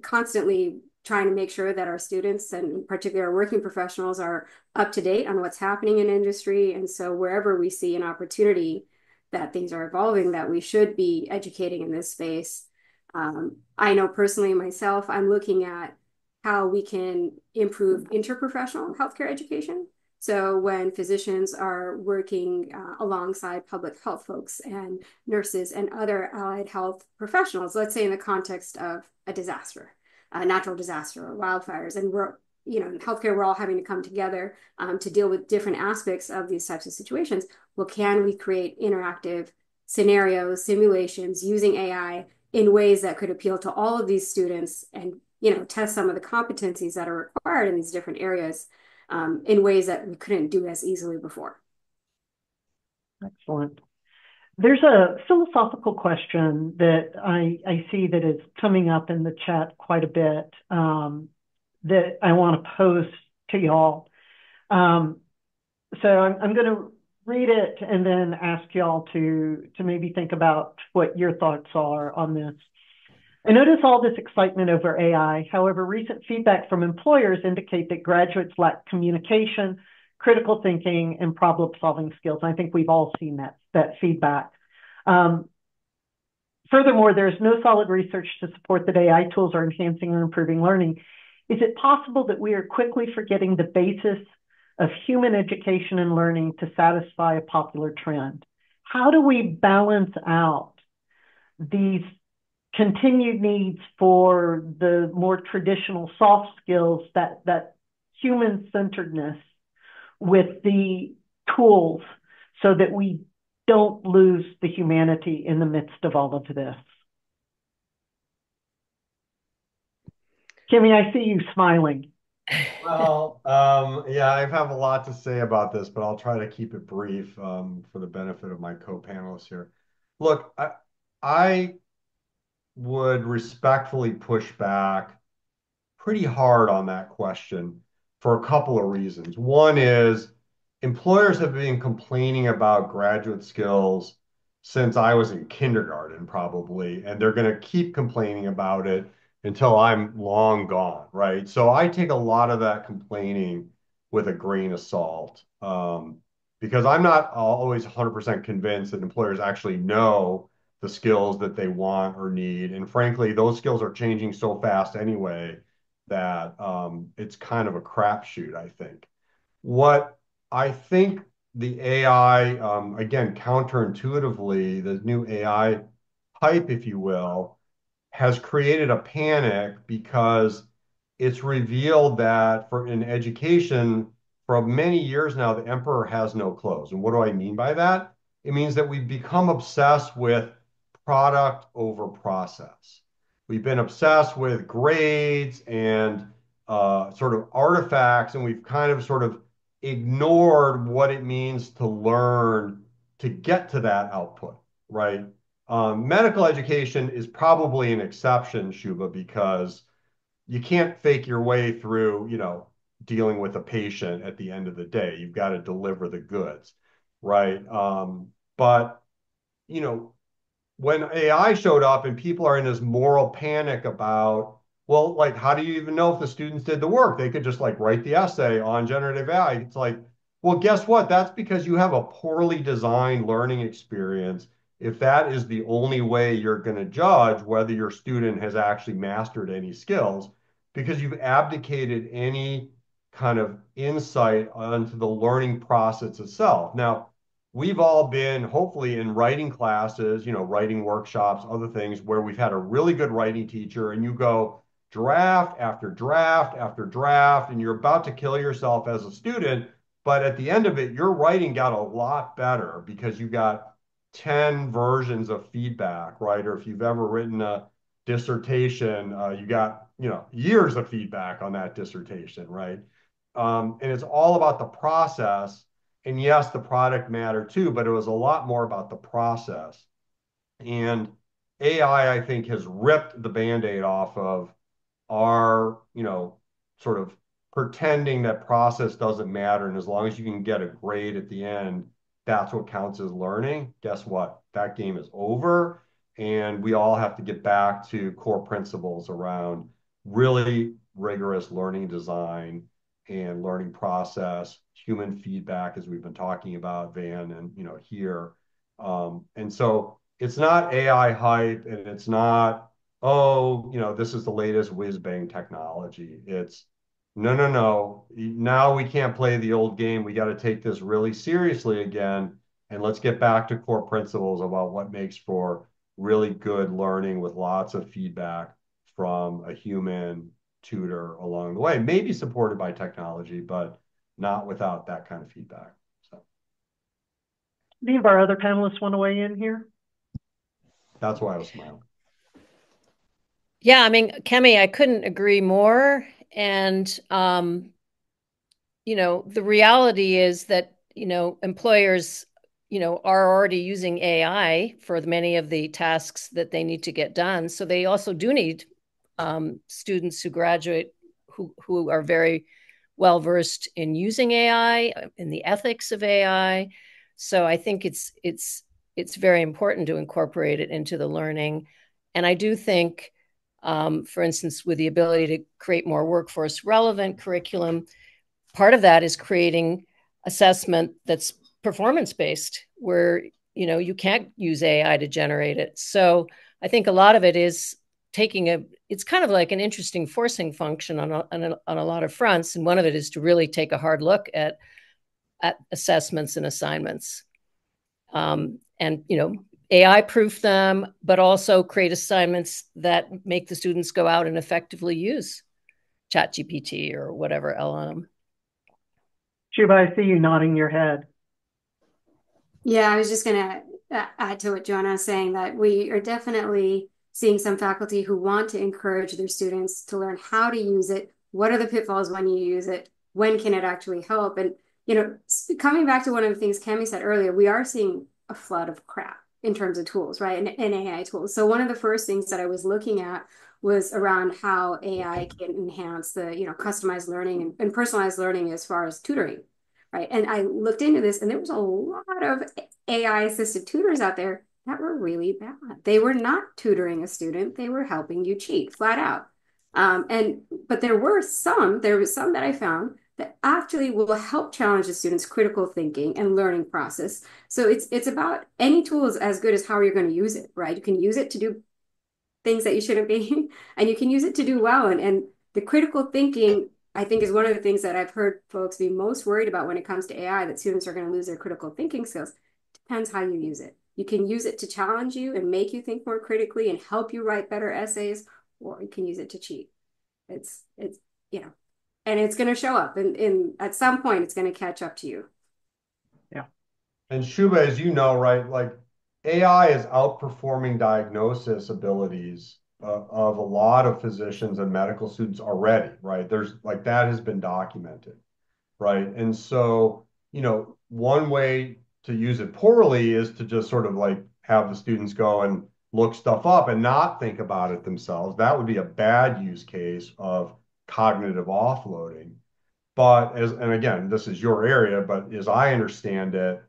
constantly trying to make sure that our students and in particular working professionals are up to date on what's happening in industry. And so wherever we see an opportunity that things are evolving, that we should be educating in this space. I know personally myself, I'm looking at how we can improve interprofessional healthcare education. So when physicians are working alongside public health folks and nurses and other allied health professionals, let's say in the context of a disaster, a natural disaster or wildfires, and we're, in healthcare, we're all having to come together to deal with different aspects of these types of situations. Well, can we create interactive scenarios, simulations using AI in ways that could appeal to all of these students and, test some of the competencies that are required in these different areas in ways that we couldn't do as easily before. Excellent. There's a philosophical question that I see that is coming up in the chat quite a bit that I want to pose to y'all. So I'm going to read it and then ask y'all to maybe think about what your thoughts are on this. I notice all this excitement over AI. However, recent feedback from employers indicate that graduates lack communication, critical thinking, and problem-solving skills. I think we've all seen that feedback. Furthermore, there's no solid research to support that AI tools are enhancing or improving learning. Is it possible that we are quickly forgetting the basis of human education and learning to satisfy a popular trend? How do we balance out these continued needs for the more traditional soft skills, that human-centeredness, with the tools so that we don't lose the humanity in the midst of all of this? Kimmy, I see you smiling. Well, yeah, I have a lot to say about this, but I'll try to keep it brief for the benefit of my co-panelists here. Look, I would respectfully push back pretty hard on that question for a couple of reasons. One is employers have been complaining about graduate skills since I was in kindergarten, probably, and they're going to keep complaining about it until I'm long gone, right? So I take a lot of that complaining with a grain of salt, because I'm not always 100% convinced that employers actually know the skills that they want or need. And frankly, those skills are changing so fast anyway that it's kind of a crapshoot, I think. What I think the AI, again, counterintuitively, the new AI hype, if you will, has created a panic because it's revealed that for in education, for many years now, the emperor has no clothes. And what do I mean by that? It means that we've become obsessed with product over process. We've been obsessed with grades and sort of artifacts, and we've kind of sort of ignored what it means to learn to get to that output, right? Medical education is probably an exception, Shuba, because you can't fake your way through, dealing with a patient at the end of the day. You've got to deliver the goods, right? But, you know, when AI showed up and people are in this moral panic about, well, like, how do you even know if the students did the work? They could just like write the essay on generative AI. It's like, well, guess what? That's because you have a poorly designed learning experience. If that is the only way you're going to judge whether your student has actually mastered any skills, because you've abdicated any kind of insight onto the learning process itself. Now, we've all been hopefully in writing classes, writing workshops, other things where we've had a really good writing teacher and you go draft after draft after draft and you're about to kill yourself as a student. But at the end of it, your writing got a lot better because you got 10 versions of feedback, right? Or if you've ever written a dissertation, you got, years of feedback on that dissertation, right? And it's all about the process. And yes, the product mattered too, but it was a lot more about the process. And AI, I think, has ripped the Band-Aid off of our, sort of pretending that process doesn't matter. And as long as you can get a grade at the end, that's what counts as learning. Guess what? That game is over. And we all have to get back to core principles around really rigorous learning design and learning process, human feedback, as we've been talking about, Van, and here. And so it's not AI hype, and it's not, oh, this is the latest whiz bang technology. It's no, no, no. Now we can't play the old game. We got to take this really seriously again, and let's get back to core principles about what makes for really good learning with lots of feedback from a human tutor along the way, maybe supported by technology, but not without that kind of feedback. So Any of our other panelists want to weigh in here? that's why I was smiling. Yeah, I mean, Kemi, I couldn't agree more. And, the reality is that, employers, are already using AI for many of the tasks that they need to get done. So they also do need students who graduate who are very well versed in using AI, in the ethics of AI. So I think it's very important to incorporate it into the learning. And I do think, for instance, with the ability to create more workforce relevant curriculum, part of that is creating assessment that's performance based, where you can't use AI to generate it. So I think a lot of it is it's kind of like an interesting forcing function on a lot of fronts, and one of it is to really take a hard look at assessments and assignments, and AI proof them, but also create assignments that make the students go out and effectively use ChatGPT or whatever LLM. Shuba, I see you nodding your head. Yeah, I was just going to add to what Jonah is saying, that we are definitely seeing some faculty who want to encourage their students to learn how to use it. What are the pitfalls when you use it? When can it actually help? And, coming back to one of the things Cami said earlier, we are seeing a flood of crap in terms of tools, right? And AI tools. So one of the first things that I was looking at was around how AI can enhance the, customized learning and personalized learning as far as tutoring. Right. And I looked into this, and there was a lot of AI assisted tutors out there that were really bad. They were not tutoring a student. They were helping you cheat flat out. But there was some that I found that actually will help challenge the students' critical thinking and learning process. So it's about, any tool is as good as how you're going to use it, right? You can use it to do things that you shouldn't be, and you can use it to do well. And the critical thinking, I think, is one of the things that I've heard folks be most worried about when it comes to AI, that students are going to lose their critical thinking skills. Depends how you use it. You can use it to challenge you and make you think more critically and help you write better essays, or you can use it to cheat. It's and it's going to show up, and at some point it's going to catch up to you. Yeah. And Shuba, as you know, right, like AI is outperforming diagnosis abilities of a lot of physicians and medical students already, right? There's like, that has been documented, right? And so, one way to use it poorly is to just sort of like have the students go and look stuff up and not think about it themselves. That would be a bad use case of cognitive offloading. But and again, this is your area, but as I understand it,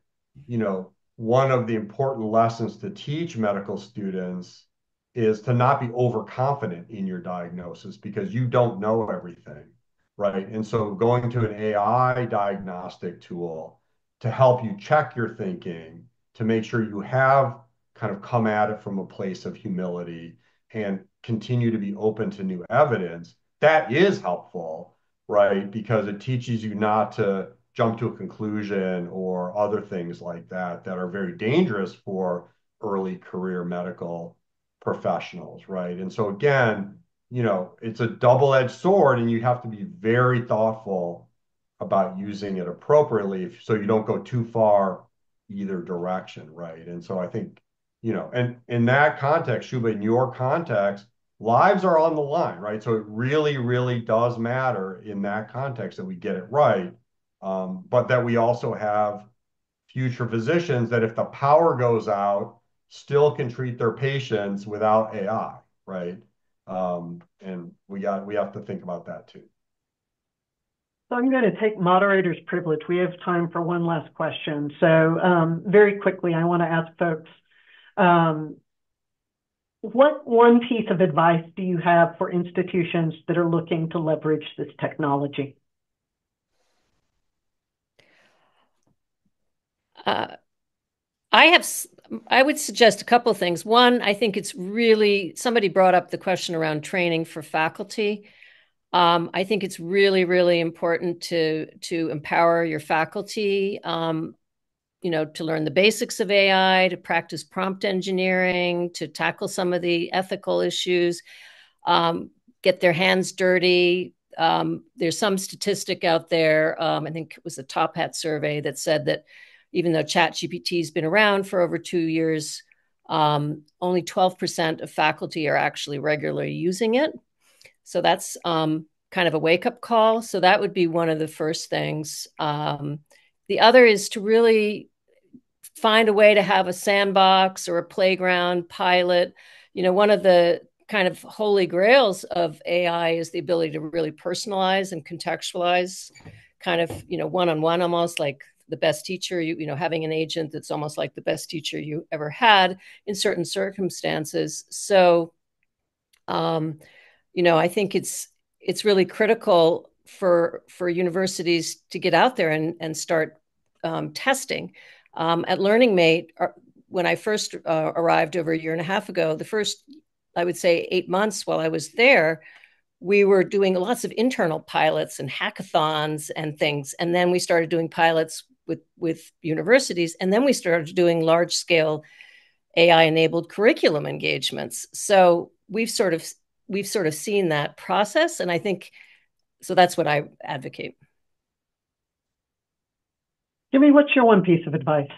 one of the important lessons to teach medical students is to not be overconfident in your diagnosis, because you don't know everything, right? And so going to an AI diagnostic tool to help you check your thinking, to make sure you have kind of come at it from a place of humility and continue to be open to new evidence, that is helpful, right? Because it teaches you not to jump to a conclusion or other things like that that are very dangerous for early career medical professionals, right? And so again, it's a double-edged sword, and you have to be very thoughtful about using it appropriately so you don't go too far either direction, right? And so I think, and in that context, Shuba, in your context, lives are on the line, right? So it really, really does matter in that context that we get it right, but that we also have future physicians that, if the power goes out, still can treat their patients without AI, right? And we have to think about that too. So I'm going to take moderator's privilege. We have time for one last question. So very quickly, I want to ask folks, what one piece of advice do you have for institutions that are looking to leverage this technology? I would suggest a couple of things. One, I think it's really, somebody brought up the question around training for faculty. I think it's really, really important to empower your faculty, to learn the basics of AI, to practice prompt engineering, to tackle some of the ethical issues, get their hands dirty. There's some statistic out there, I think it was a Top Hat survey, that said that even though ChatGPT has been around for over 2 years, only 12% of faculty are actually regularly using it. So that's kind of a wake-up call. So that would be one of the first things. The other is to really find a way to have a sandbox or a playground pilot. One of the kind of holy grails of AI is the ability to really personalize and contextualize, kind of, one-on-one, almost like the best teacher, having an agent that's almost like the best teacher you ever had in certain circumstances. So, I think it's really critical for universities to get out there and start testing. At LearningMate, when I first arrived over a year and a half ago, the first, I would say, 8 months while I was there, we were doing lots of internal pilots and hackathons and things. And then we started doing pilots with universities. And then we started doing large scale AI enabled curriculum engagements. So we've sort of seen that process. And I think, so that's what I advocate. Jimmy, what's your one piece of advice?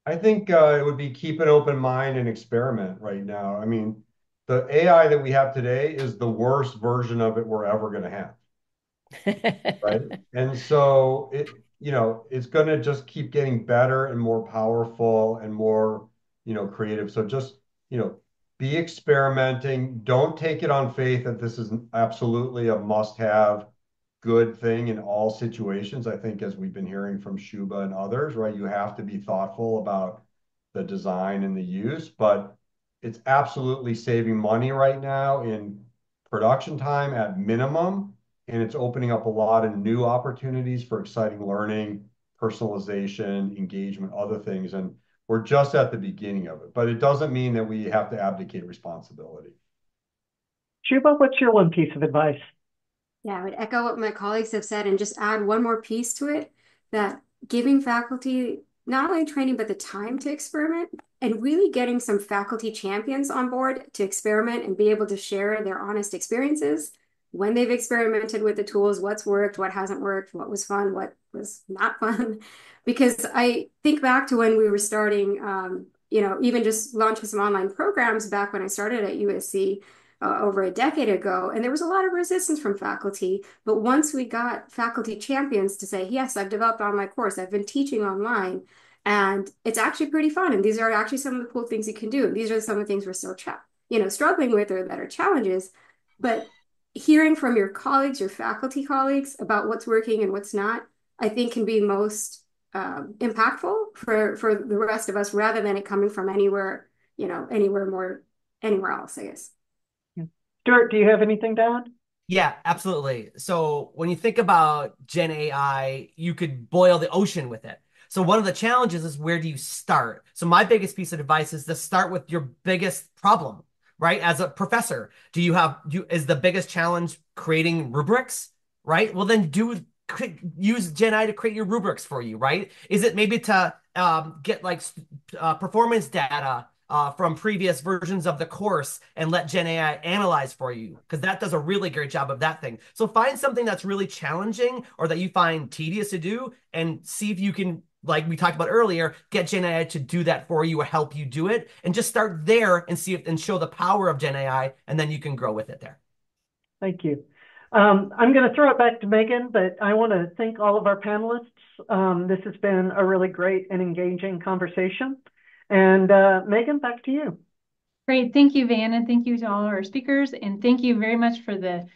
I think it would be keep an open mind and experiment right now. I mean, the AI that we have today is the worst version of it we're ever going to have. Right. And so it's going to just keep getting better and more powerful and more, creative. So just, be experimenting. Don't take it on faith that this is absolutely a must-have good thing in all situations. I think as we've been hearing from Shuba and others, right, you have to be thoughtful about the design and the use, but it's absolutely saving money right now in production time at minimum. And it's opening up a lot of new opportunities for exciting learning, personalization, engagement, other things. And we're just at the beginning of it, but it doesn't mean that we have to abdicate responsibility. Shuba, what's your one piece of advice? Yeah, I would echo what my colleagues have said and just add one more piece to it, that giving faculty not only training, but the time to experiment and really getting some faculty champions on board to experiment and be able to share their honest experiences when they've experimented with the tools, what's worked, what hasn't worked, what was fun, what was not fun. Because I think back to when we were starting, even just launching some online programs back when I started at USC. Over a decade ago, and there was a lot of resistance from faculty. But once we got faculty champions to say, yes, I've developed on my course, I've been teaching online, and it's actually pretty fun. And these are actually some of the cool things you can do. And these are some of the things we're still struggling with or that are challenges. But hearing from your colleagues, your faculty colleagues about what's working and what's not, I think can be most impactful for the rest of us rather than it coming from anywhere else, I guess. Stuart, do you have anything to add? Yeah, absolutely. So when you think about Gen AI, you could boil the ocean with it. So one of the challenges is, where do you start? So my biggest piece of advice is to start with your biggest problem, right? As a professor, is the biggest challenge creating rubrics, right? Well, then use Gen AI to create your rubrics for you, right? Is it maybe to get like performance data from previous versions of the course and let Gen AI analyze for you, because that does a really great job of that thing. So find something that's really challenging or that you find tedious to do and see if you can, like we talked about earlier, get Gen AI to do that for you or help you do it, and just start there and and show the power of Gen AI, and then you can grow with it there. Thank you. I'm going to throw it back to Megan, but I want to thank all of our panelists. This has been a really great and engaging conversation. And Megan, back to you. Great. Thank you, Van, and thank you to all our speakers. And thank you very much for the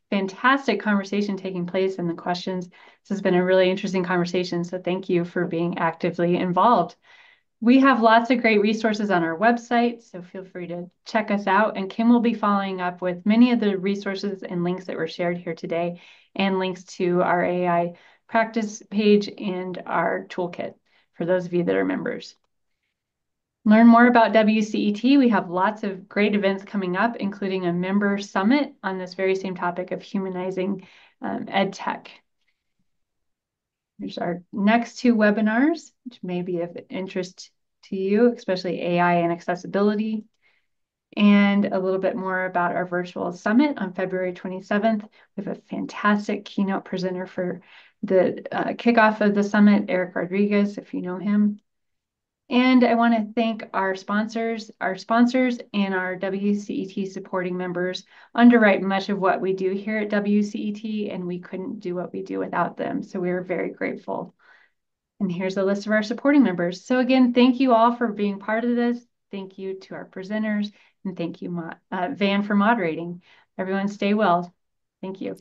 fantastic conversation taking place and the questions. This has been a really interesting conversation, so thank you for being actively involved. We have lots of great resources on our website, so feel free to check us out. And Kim will be following up with many of the resources and links that were shared here today, and links to our AI practice page and our toolkit for those of you that are members. Learn more about WCET. We have lots of great events coming up, including a member summit on this very same topic of humanizing ed tech. There's our next two webinars, which may be of interest to you, especially AI and accessibility, and a little bit more about our virtual summit on February 27th. We have a fantastic keynote presenter for the kickoff of the summit, Eric Rodriguez, if you know him. And I want to thank our sponsors and our WCET supporting members underwrite much of what we do here at WCET, and we couldn't do what we do without them. So we are very grateful. And here's a list of our supporting members. So again, thank you all for being part of this. Thank you to our presenters, and thank you, Van, for moderating. Everyone stay well. Thank you.